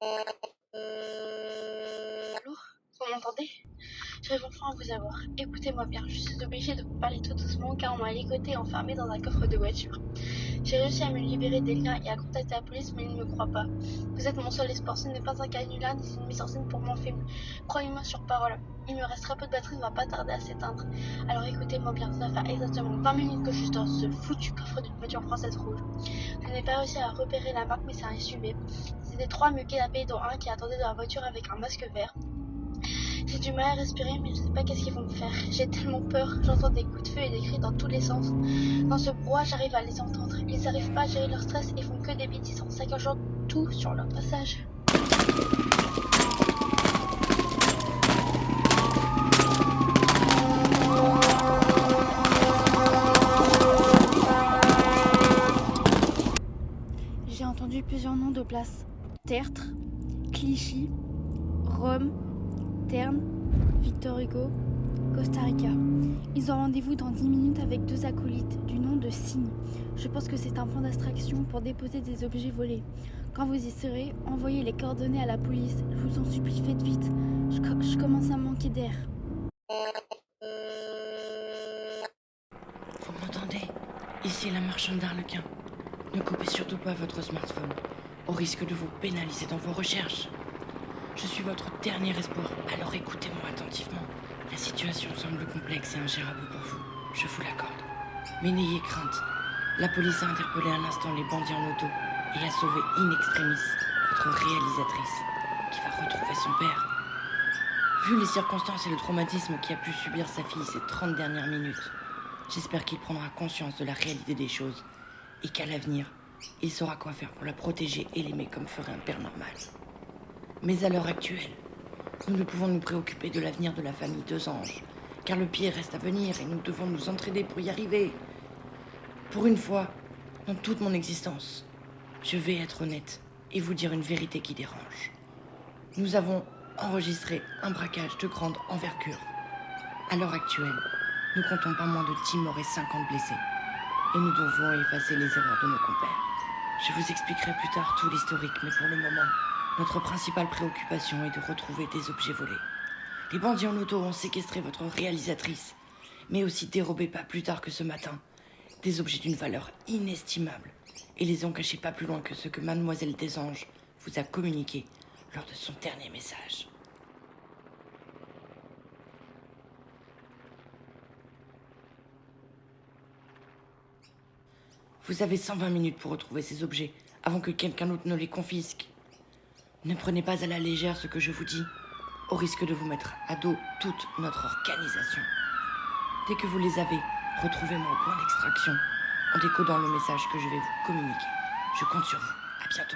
Allô? Vous m'entendez? J'arrive enfin à vous avoir. Écoutez-moi bien, je suis obligée de vous parler tout doucement car on m'a ligoté enfermé dans un coffre de voiture. J'ai réussi à me libérer des liens et à contacter la police, mais ils ne me croient pas. Vous êtes mon seul espoir, ce n'est pas un canular ni une mise en scène pour mon film. Croyez-moi sur parole. Il me reste très peu de batterie, ne va pas tarder à s'éteindre. Alors écoutez-moi bien, ça fait exactement 20 minutes que je suis dans ce foutu coffre d'une voiture française rouge. Je n'ai pas réussi à repérer la marque, mais c'est un SUV. C'était 3 me kidnappés, dont un qui attendait dans la voiture avec un masque vert. J'ai du mal à respirer, mais je ne sais pas qu'est-ce qu'ils vont me faire. J'ai tellement peur, j'entends des coups de feu et des cris dans tous les sens. Dans ce brouhaha, j'arrive à les entendre. Ils n'arrivent pas à gérer leur stress et font que des bêtises en saccageant tout sur leur passage. J'ai entendu plusieurs noms de places. Tertre, Clichy, Rome, Terne, Victor Hugo, Costa Rica. Ils ont rendez-vous dans 10 minutes avec 2 acolytes du nom de Cygne. Je pense que c'est un point d'extraction pour déposer des objets volés. Quand vous y serez, envoyez les coordonnées à la police. Je vous en supplie, faites vite. Je commence à manquer d'air. Vous m'entendez? Ici la marchande d'Arlequin. Ne coupez surtout pas votre smartphone, au risque de vous pénaliser dans vos recherches. Je suis votre dernier espoir, alors écoutez-moi attentivement. La situation semble complexe et ingérable pour vous, je vous l'accorde. Mais n'ayez crainte. La police a interpellé à l'instant les bandits en auto et a sauvé in extremis votre réalisatrice, qui va retrouver son père. Vu les circonstances et le traumatisme qu'a pu subir sa fille ces 30 dernières minutes, j'espère qu'il prendra conscience de la réalité des choses et qu'à l'avenir, il saura quoi faire pour la protéger et l'aimer comme ferait un père normal. Mais à l'heure actuelle, nous ne pouvons nous préoccuper de l'avenir de la famille Deux Anges, car le pire reste à venir et nous devons nous entraider pour y arriver. Pour une fois, dans toute mon existence, je vais être honnête et vous dire une vérité qui dérange. Nous avons enregistré un braquage de grande envergure. À l'heure actuelle, nous comptons pas moins de 10 morts et 50 blessés. Et nous devons effacer les erreurs de nos compères. Je vous expliquerai plus tard tout l'historique, mais pour le moment, notre principale préoccupation est de retrouver des objets volés. Les bandits en auto ont séquestré votre réalisatrice, mais aussi dérobé pas plus tard que ce matin des objets d'une valeur inestimable et les ont cachés pas plus loin que ce que Mademoiselle Desanges vous a communiqué lors de son dernier message. Vous avez 120 minutes pour retrouver ces objets avant que quelqu'un d'autre ne les confisque. Ne prenez pas à la légère ce que je vous dis, au risque de vous mettre à dos toute notre organisation. Dès que vous les avez, retrouvez-moi au point d'extraction en décodant le message que je vais vous communiquer. Je compte sur vous. À bientôt.